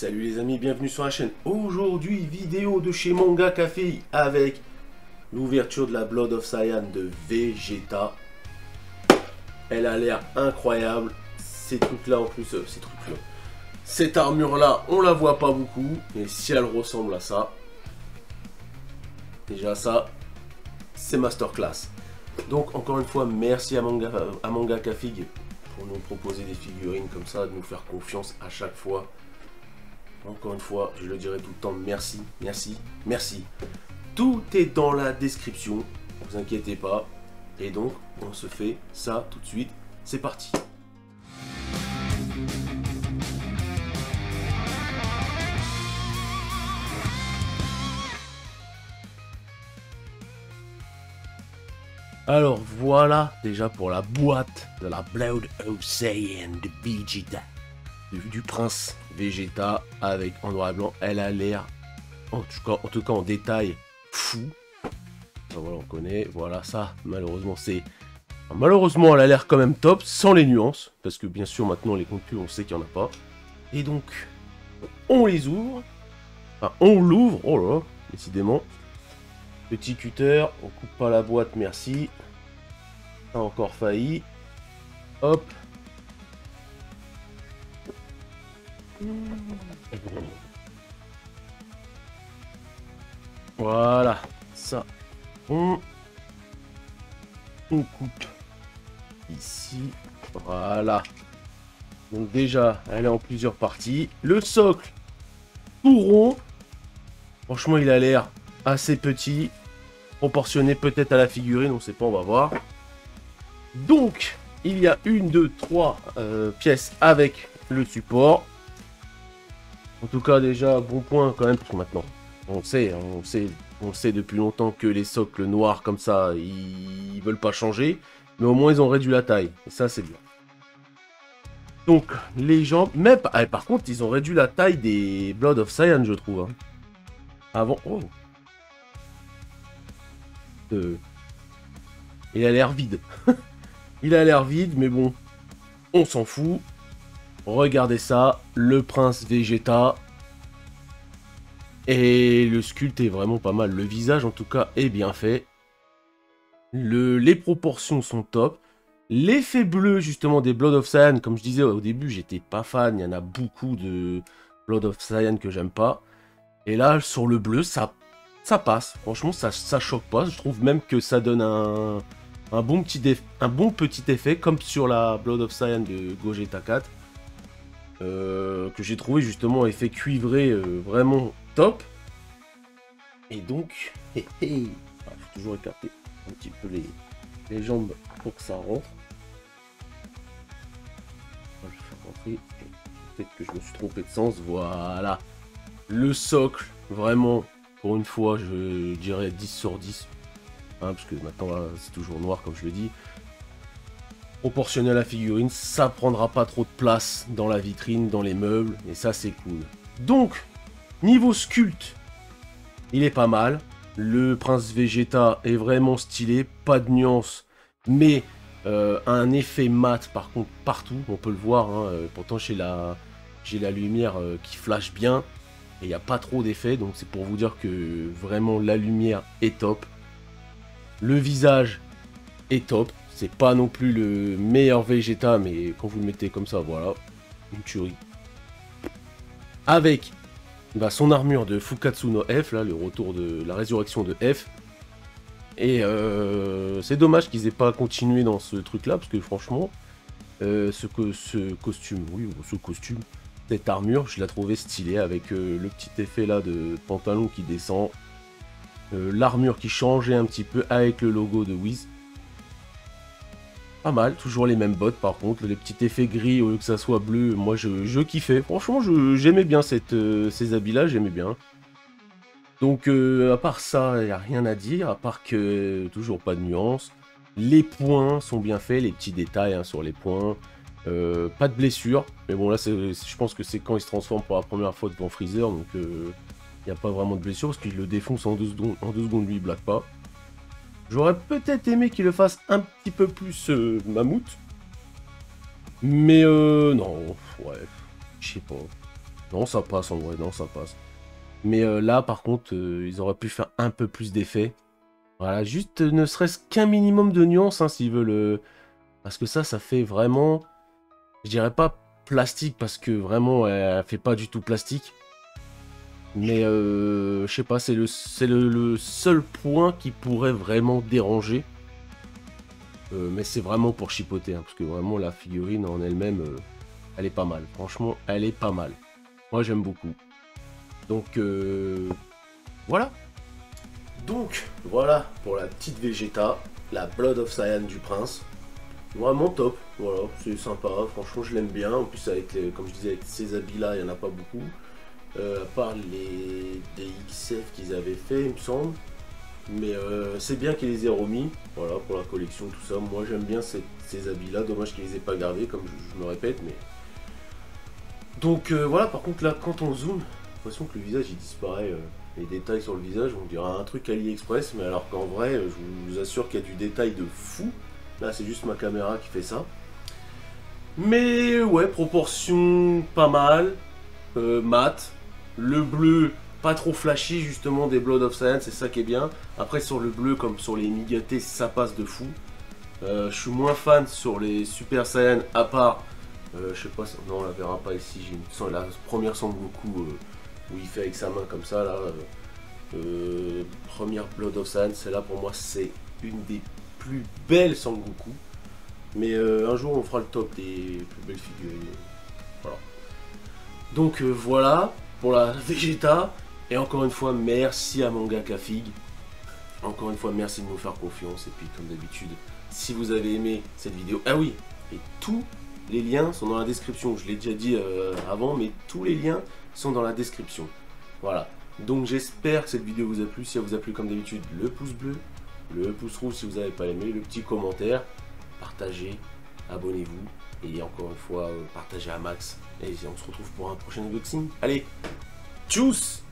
Salut les amis, bienvenue sur la chaîne. Aujourd'hui, vidéo de chez Manga Café avec l'ouverture de la Blood of Cyan de Vegeta. Elle a l'air incroyable. Ces trucs là en plus, cette armure là, on la voit pas beaucoup, mais si elle ressemble à ça, déjà ça, c'est masterclass. Donc encore une fois, merci à Manga Café pour nous proposer des figurines comme ça, de nous faire confiance à chaque fois. Encore une fois, je le dirai tout le temps, merci, merci, merci. Tout est dans la description, ne vous inquiétez pas. Et donc, on se fait ça tout de suite. C'est parti. Alors voilà déjà pour la boîte de la Blood of Cyan de Vegeta. Du prince Vegeta avec en noir et blanc. Elle a l'air, en tout cas en détail, fou. Ça, voilà, on connaît. Voilà, ça, malheureusement, Malheureusement, elle a l'air quand même top, sans les nuances. Parce que bien sûr, maintenant, les contenus, on sait qu'il n'y en a pas. Et donc, on les ouvre. Enfin, on l'ouvre. Oh là là, décidément. Petit cutter, on coupe pas la boîte, merci. Ça a encore failli. Hop. Voilà, ça, on coupe ici, voilà. Donc déjà, elle est en plusieurs parties. Le socle, tout rond. Franchement, il a l'air assez petit, proportionné peut-être à la figurine, on sait pas, on va voir. Donc, il y a 1, 2, 3 pièces avec le support. En tout cas, déjà, bon point quand même, parce que maintenant, on sait depuis longtemps que les socles noirs comme ça, ils veulent pas changer. Mais au moins, ils ont réduit la taille. Et ça, c'est bien. Donc, les jambes... Mais par contre, ils ont réduit la taille des Blood of Cyan, je trouve. Hein. Avant... Oh. Il a l'air vide. Il a l'air vide, mais bon, on s'en fout. Regardez ça, le prince Vegeta. Et le sculpte est vraiment pas mal. Le visage, en tout cas, est bien fait. Les proportions sont top. L'effet bleu, justement, des Blood of Cyan, comme je disais au début, j'étais pas fan. Il y en a beaucoup de Blood of Cyan que j'aime pas. Et là, sur le bleu, ça passe. Franchement, ça choque pas. Je trouve même que ça donne un bon petit effet, comme sur la Blood of Cyan de Gogeta 4. Que j'ai trouvé justement effet cuivré vraiment top. Et donc, faut toujours écarter un petit peu les jambes pour que ça rentre. Je vais faire rentrer. Peut-être que je me suis trompé de sens. Voilà. Le socle, vraiment, pour une fois, je dirais 10 sur 10. Hein, parce que maintenant, c'est toujours noir, comme je le dis. Proportionné à la figurine, ça prendra pas trop de place dans la vitrine, dans les meubles, et ça c'est cool. Donc, niveau sculpte, il est pas mal. Le prince Vegeta est vraiment stylé, pas de nuance, mais un effet mat par contre partout, on peut le voir. Hein, pourtant j'ai la lumière qui flash bien, et il n'y a pas trop d'effet, donc c'est pour vous dire que vraiment la lumière est top. Le visage est top. C'est pas non plus le meilleur Vegeta, mais quand vous le mettez comme ça, voilà, une tuerie. Avec son armure de Fukatsu no F, là, le retour de la résurrection de F. Et c'est dommage qu'ils aient pas continué dans ce truc-là, parce que franchement, ce costume, cette armure, je la trouvais stylée, avec le petit effet là de pantalon qui descend. L'armure qui changeait un petit peu avec le logo de Whis. Pas mal, toujours les mêmes bottes par contre, les petits effets gris au lieu que ça soit bleu, moi je kiffais. Franchement, j'aimais bien ces habits là, j'aimais bien. Donc à part ça, il n'y a rien à dire, à part que toujours pas de nuance. Les points sont bien faits, les petits détails hein, sur les points. Pas de blessure, mais bon là je pense que c'est quand il se transforme pour la première fois devant Freezer, donc il n'y a pas vraiment de blessure parce qu'il le défonce en 2 secondes, lui il blague pas. J'aurais peut-être aimé qu'il le fasse un petit peu plus mammouth. Mais non, ouais, je sais pas. Non, ça passe en vrai, non, ça passe. Mais là, par contre, ils auraient pu faire un peu plus d'effets. Voilà, juste ne serait-ce qu'un minimum de nuance, hein, s'ils veulent... Parce que ça fait vraiment... Je dirais pas plastique, parce que vraiment, elle fait pas du tout plastique. Mais, je sais pas, c'est le seul point qui pourrait vraiment déranger. Mais c'est vraiment pour chipoter, hein, parce que vraiment, la figurine en elle-même, elle est pas mal. Franchement, elle est pas mal. Moi, j'aime beaucoup. Donc, voilà. Donc, voilà pour la petite Vegeta, la Blood of Saiyan du prince. Vraiment top, voilà, c'est sympa, franchement je l'aime bien. En plus, avec les, comme je disais, avec ces habits là, il n'y en a pas beaucoup. À part les XF qu'ils avaient fait, il me semble. Mais c'est bien qu'ils les aient remis, voilà, pour la collection, tout ça. Moi j'aime bien ces habits là, dommage qu'ils les aient pas gardés, comme je me répète. Mais donc voilà, par contre là, quand on zoome, j'ai l'impression que le visage il disparaît. Les détails sur le visage, on dirait un truc AliExpress, mais alors qu'en vrai, je vous assure qu'il y a du détail de fou. Là, c'est juste ma caméra qui fait ça. Mais ouais, proportion pas mal. Mat. Le bleu, pas trop flashy, justement, des Blood of Saiyan, c'est ça qui est bien. Après, sur le bleu, comme sur les Migaté, ça passe de fou. Je suis moins fan sur les Super Saiyan, à part... je sais pas, non, on la verra pas ici. J'ai la première Son Goku où il fait avec sa main comme ça, là. Première Blood of Saiyan, celle-là, pour moi, c'est une des plus belles Sangoku. Mais un jour on fera le top des plus belles figurines. Voilà. Donc voilà pour la Vegeta. Et encore une fois, merci à Mangaka Fig. Encore une fois, merci de nous faire confiance. Et puis comme d'habitude, si vous avez aimé cette vidéo, ah oui, et tous les liens sont dans la description. Je l'ai déjà dit avant, mais tous les liens sont dans la description. Voilà. Donc j'espère que cette vidéo vous a plu. Si elle vous a plu comme d'habitude, le pouce bleu, le pouce rouge si vous n'avez pas aimé, le petit commentaire, partagez, abonnez-vous et encore une fois partagez à max. Et on se retrouve pour un prochain unboxing. Allez, tchuss!